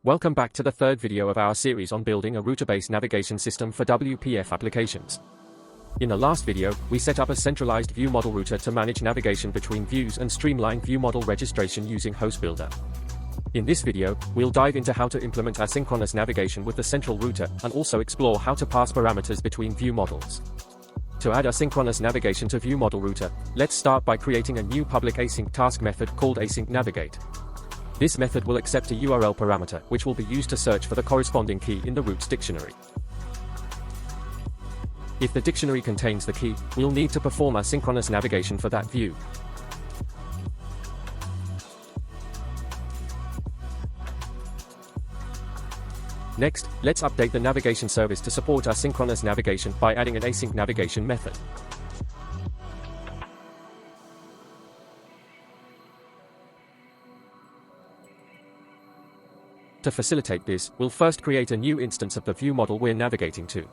Welcome back to the third video of our series on building a router-based navigation system for WPF applications. In the last video, we set up a centralized ViewModelRouter to manage navigation between views and streamline ViewModel registration using HostBuilder. In this video, we'll dive into how to implement asynchronous navigation with the central router and also explore how to pass parameters between ViewModels. To add asynchronous navigation to ViewModelRouter, let's start by creating a new public async task method called asyncNavigate. This method will accept a URL parameter which will be used to search for the corresponding key in the routes dictionary. If the dictionary contains the key, we'll need to perform asynchronous navigation for that view. Next, let's update the navigation service to support asynchronous navigation by adding an async navigation method. To facilitate this, we'll first create a new instance of the view model we're navigating to.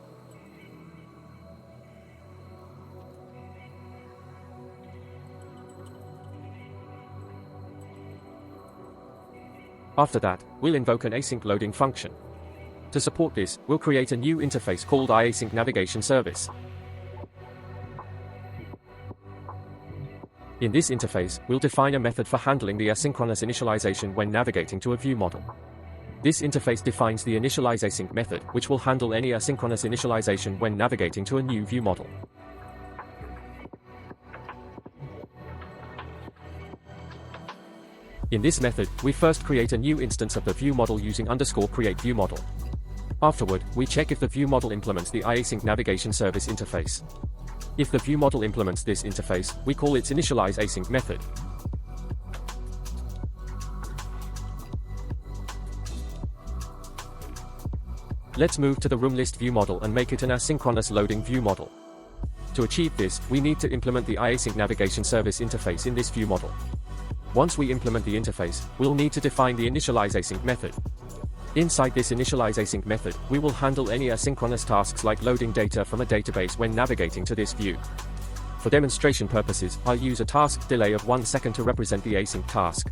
After that, we'll invoke an async loading function. To support this, we'll create a new interface called iAsync Navigation Service. In this interface, we'll define a method for handling the asynchronous initialization when navigating to a view model. This interface defines the initializeAsync method, which will handle any asynchronous initialization when navigating to a new view model. In this method, we first create a new instance of the view model using _createViewModel. Afterward, we check if the view model implements the iAsync navigation service interface. If the view model implements this interface, we call its initializeAsync method. Let's move to the room-list view model and make it an asynchronous loading view model. To achieve this, we need to implement the iAsync navigation service interface in this view model. Once we implement the interface, we'll need to define the initializeAsync method. Inside this initializeAsync method, we will handle any asynchronous tasks like loading data from a database when navigating to this view. For demonstration purposes, I'll use a task delay of 1 second to represent the async task.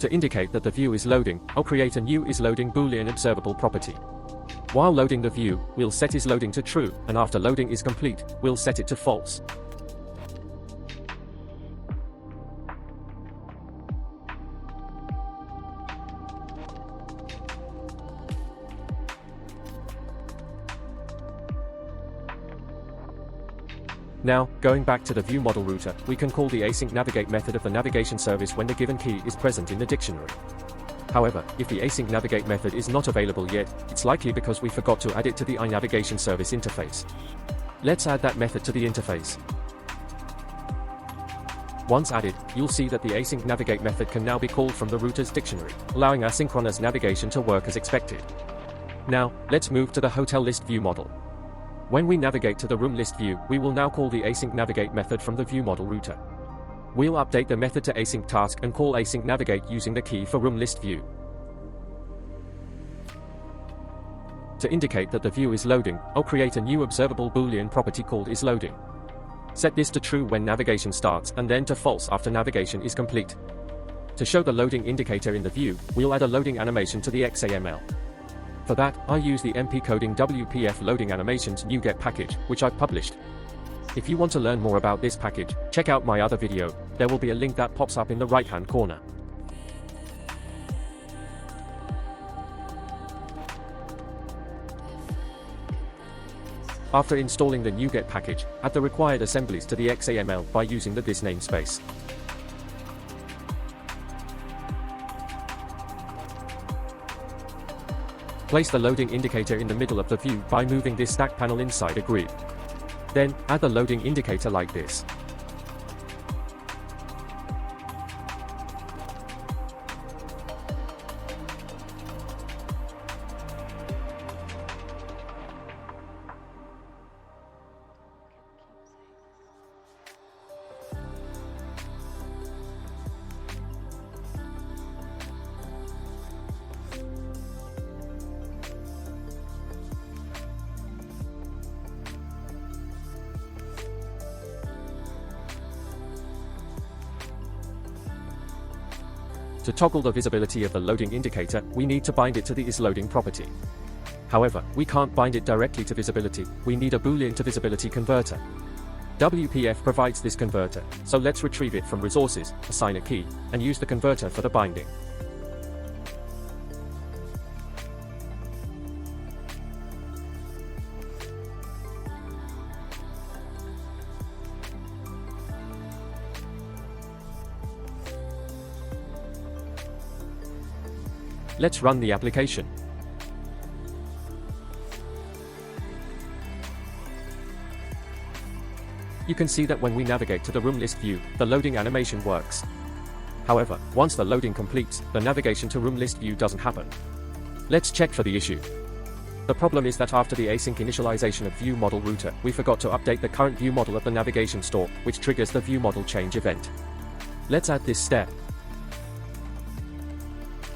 To indicate that the view is loading, I'll create a new isLoading Boolean observable property. While loading the view, we'll set isLoading to true, and after loading is complete, we'll set it to false. Now, going back to the ViewModelRouter, we can call the asyncNavigate method of the navigation service when the given key is present in the dictionary. However, if the asyncNavigate method is not available yet, it's likely because we forgot to add it to the iNavigation service interface. Let's add that method to the interface. Once added, you'll see that the asyncNavigate method can now be called from the router's dictionary, allowing asynchronous navigation to work as expected. Now, let's move to the hotel list view model. When we navigate to the room list view, we will now call the asyncNavigate method from the ViewModelRouter. We'll update the method to async task and call asyncNavigate using the key for room list view. To indicate that the view is loading, I'll create a new observable Boolean property called isLoading. Set this to true when navigation starts and then to false after navigation is complete. To show the loading indicator in the view, we'll add a loading animation to the XAML. For that, I'll use the MP Coding WPF Loading Animations NuGet package, which I've published. If you want to learn more about this package, check out my other video. There will be a link that pops up in the right-hand corner. After installing the NuGet package, add the required assemblies to the XAML by using the this namespace. Place the loading indicator in the middle of the view by moving this stack panel inside a grid. Then, add the loading indicator like this. To toggle the visibility of the loading indicator, we need to bind it to the isLoading property. However, we can't bind it directly to visibility, we need a Boolean to visibility converter. WPF provides this converter, so let's retrieve it from resources, assign a key, and use the converter for the binding. Let's run the application. You can see that when we navigate to the room list view, the loading animation works. However, once the loading completes, the navigation to room list view doesn't happen. Let's check for the issue. The problem is that after the async initialization of ViewModelRouter, we forgot to update the current view model of the navigation store, which triggers the ViewModel change event. Let's add this step.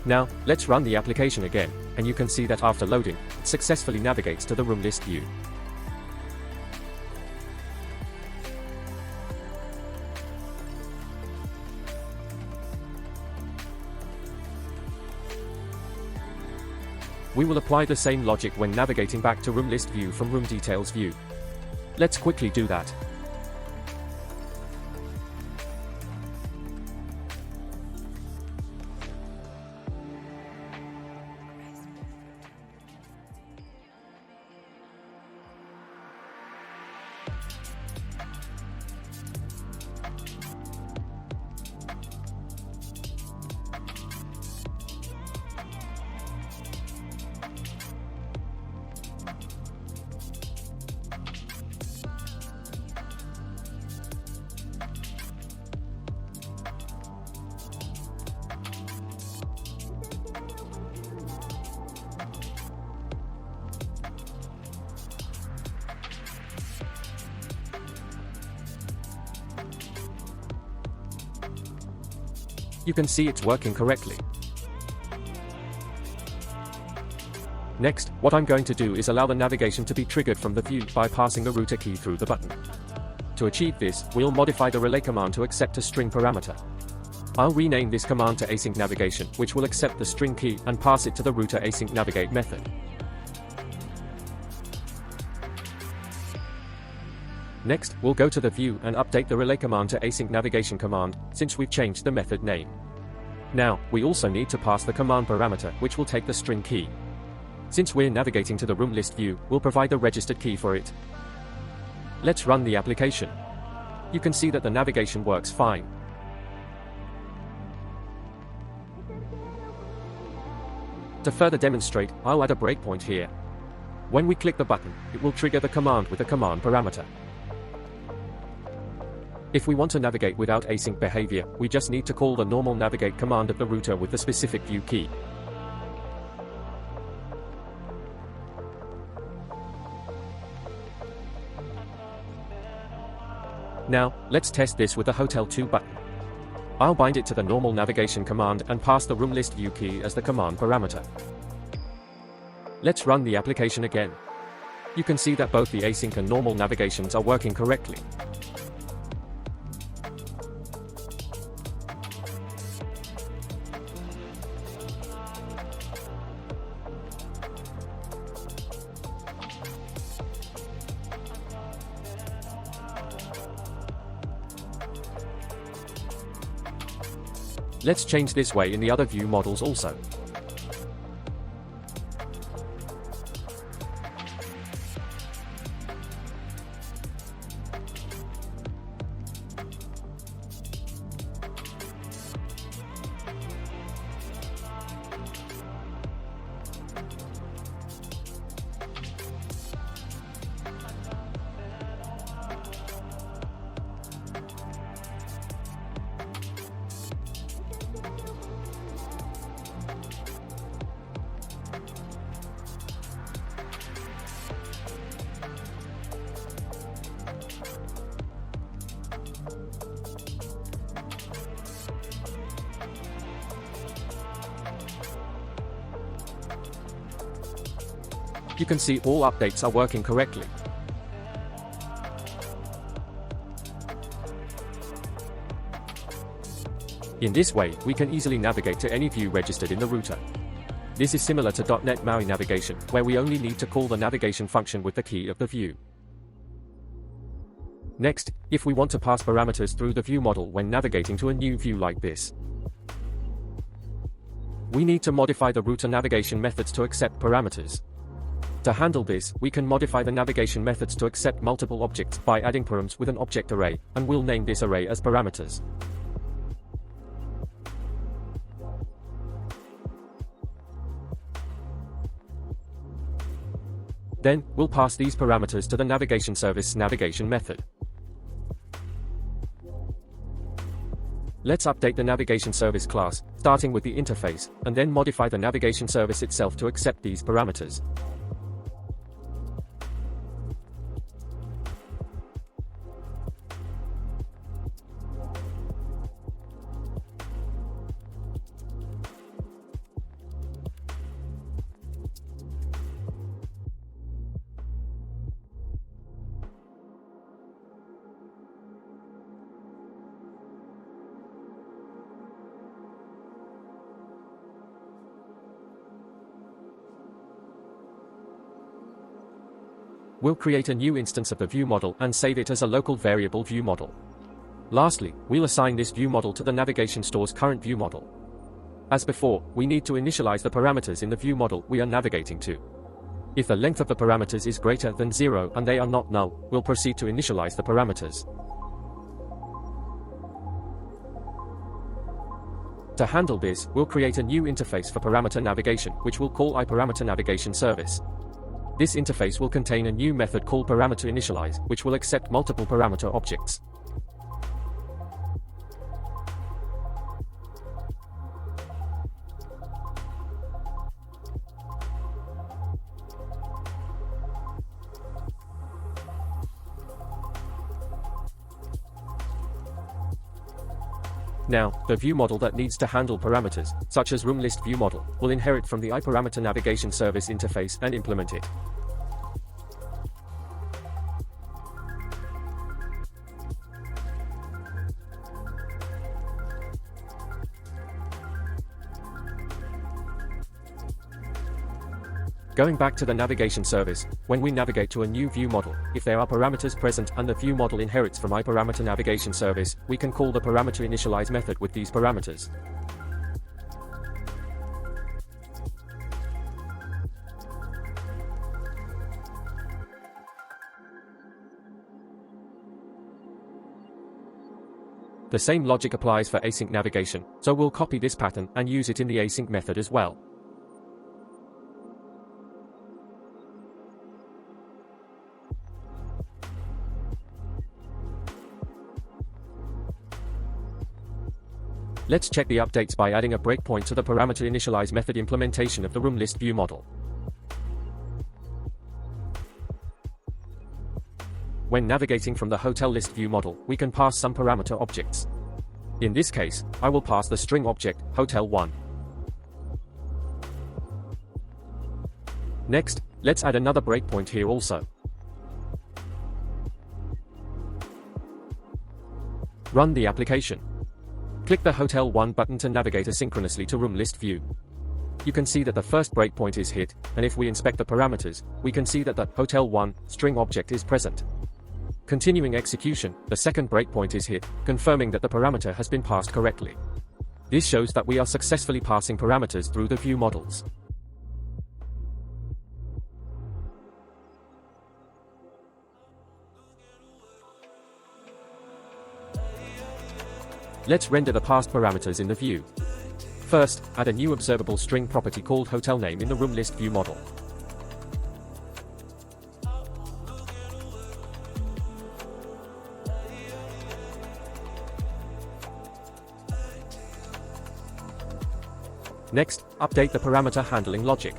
Now, let's run the application again, and you can see that after loading, it successfully navigates to the room list view. We will apply the same logic when navigating back to room list view from room details view. Let's quickly do that. You can see it's working correctly. Next, what I'm going to do is allow the navigation to be triggered from the view by passing the router key through the button. To achieve this, we'll modify the relay command to accept a string parameter. I'll rename this command to async navigation, which will accept the string key and pass it to the router async navigate method. Next, we'll go to the view and update the relay command to async navigation command, since we've changed the method name. Now, we also need to pass the command parameter, which will take the string key. Since we're navigating to the room list view, we'll provide the registered key for it. Let's run the application. You can see that the navigation works fine. To further demonstrate, I'll add a breakpoint here. When we click the button, it will trigger the command with a command parameter. If we want to navigate without async behavior, we just need to call the normal navigate command of the router with the specific view key. Now, let's test this with the Hotel 2 button. I'll bind it to the normal navigation command and pass the room list view key as the command parameter. Let's run the application again. You can see that both the async and normal navigations are working correctly. Let's change this way in the other view models also. You can see all updates are working correctly. In this way, we can easily navigate to any view registered in the router. This is similar to .NET MAUI navigation, where we only need to call the navigation function with the key of the view. Next, if we want to pass parameters through the view model when navigating to a new view like this, we need to modify the router navigation methods to accept parameters. To handle this, we can modify the navigation methods to accept multiple objects by adding params with an object array, and we'll name this array as parameters. Then, we'll pass these parameters to the navigation service navigation method. Let's update the navigation service class, starting with the interface, and then modify the navigation service itself to accept these parameters. We'll create a new instance of the view model and save it as a local variable view model. Lastly, we'll assign this view model to the navigation store's current view model. As before, we need to initialize the parameters in the view model we are navigating to. If the length of the parameters is greater than 0 and they are not null, we'll proceed to initialize the parameters. To handle this, we'll create a new interface for parameter navigation, which we'll call iParameter Navigation Service. This interface will contain a new method called parameterInitialize, which will accept multiple parameter objects. Now, the view model that needs to handle parameters, such as room list view model, will inherit from the iParameter Navigation Service interface and implement it. Going back to the navigation service, when we navigate to a new view model, if there are parameters present and the view model inherits from iParameter Navigation Service, we can call the parameterInitialize method with these parameters. The same logic applies for async navigation, so we'll copy this pattern and use it in the async method as well. Let's check the updates by adding a breakpoint to the parameterInitialize method implementation of the room list view model. When navigating from the hotel list view model, we can pass some parameter objects. In this case, I will pass the string object, hotel1. Next, let's add another breakpoint here also. Run the application. Click the Hotel1 button to navigate asynchronously to room list view. You can see that the first breakpoint is hit, and if we inspect the parameters, we can see that the Hotel1 string object is present. Continuing execution, the second breakpoint is hit, confirming that the parameter has been passed correctly. This shows that we are successfully passing parameters through the view models. Let's render the passed parameters in the view. First, add a new observable string property called hotel name in the room list view model. Next, update the parameter handling logic.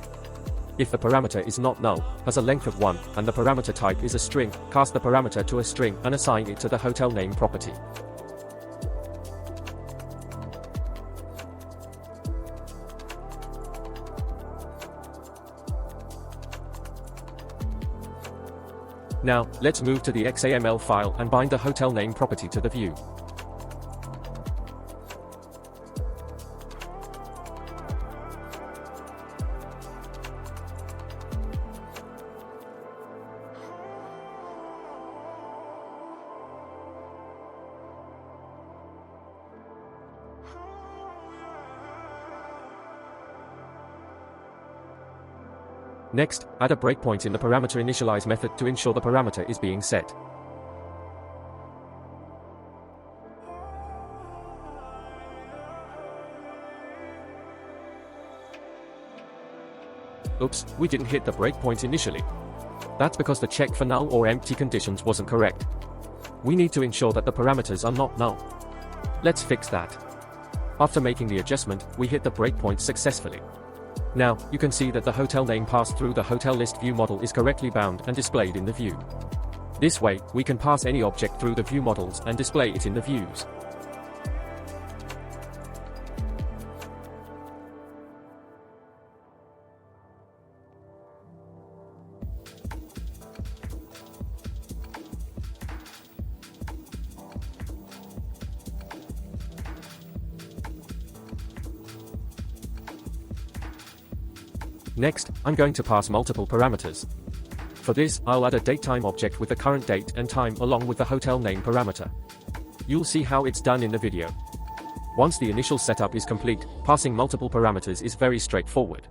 If the parameter is not null, has a length of 1, and the parameter type is a string, cast the parameter to a string and assign it to the hotel name property. Now, let's move to the XAML file and bind the hotel name property to the view. Next, add a breakpoint in the parameter initialize method to ensure the parameter is being set. Oops, we didn't hit the breakpoint initially. That's because the check for null or empty conditions wasn't correct. We need to ensure that the parameters are not null. Let's fix that. After making the adjustment, we hit the breakpoint successfully. Now, you can see that the hotel name passed through the hotel list view model is correctly bound and displayed in the view. This way, we can pass any object through the view models and display it in the views. Next, I'm going to pass multiple parameters. For this, I'll add a datetime object with the current date and time along with the hotel name parameter. You'll see how it's done in the video. Once the initial setup is complete, passing multiple parameters is very straightforward.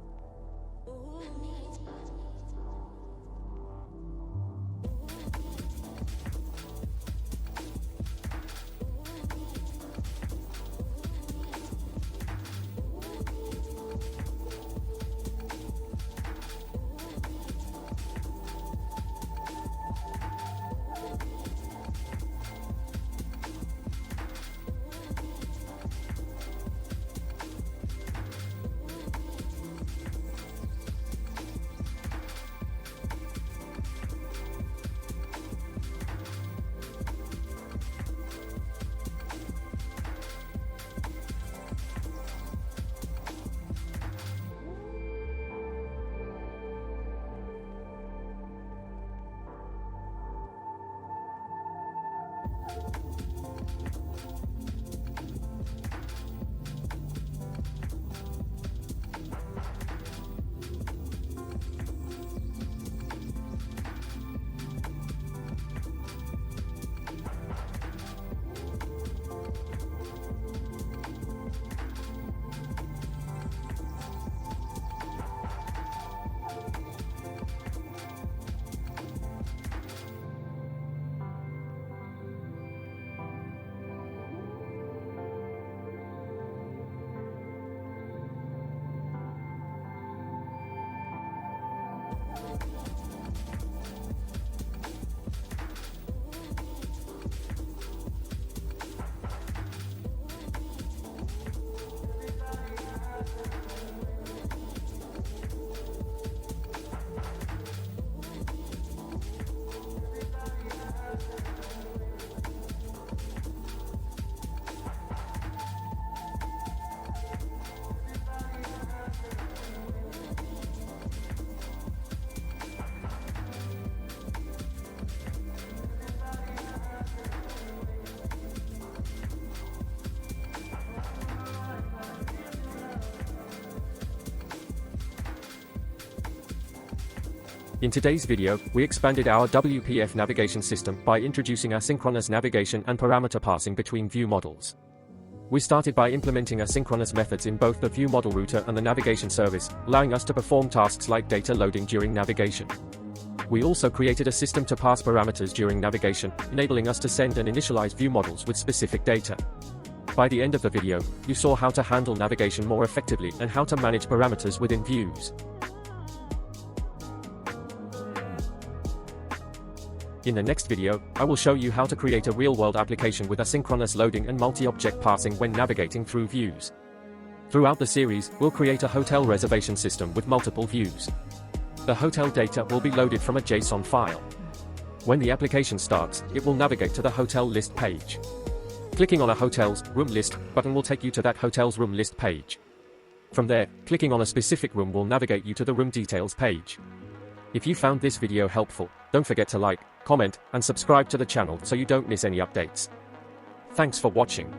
In today's video, we expanded our WPF navigation system by introducing asynchronous navigation and parameter passing between view models. We started by implementing asynchronous methods in both the ViewModelRouter and the navigation service, allowing us to perform tasks like data loading during navigation. We also created a system to pass parameters during navigation, enabling us to send and initialize view models with specific data. By the end of the video, you saw how to handle navigation more effectively and how to manage parameters within views. In the next video, I will show you how to create a real-world application with asynchronous loading and multi-object passing when navigating through views. Throughout the series, we'll create a hotel reservation system with multiple views. The hotel data will be loaded from a JSON file. When the application starts, it will navigate to the hotel list page. Clicking on a hotel's room list button will take you to that hotel's room list page. From there, clicking on a specific room will navigate you to the room details page. If you found this video helpful, don't forget to like, comment, and subscribe to the channel so you don't miss any updates. Thanks for watching.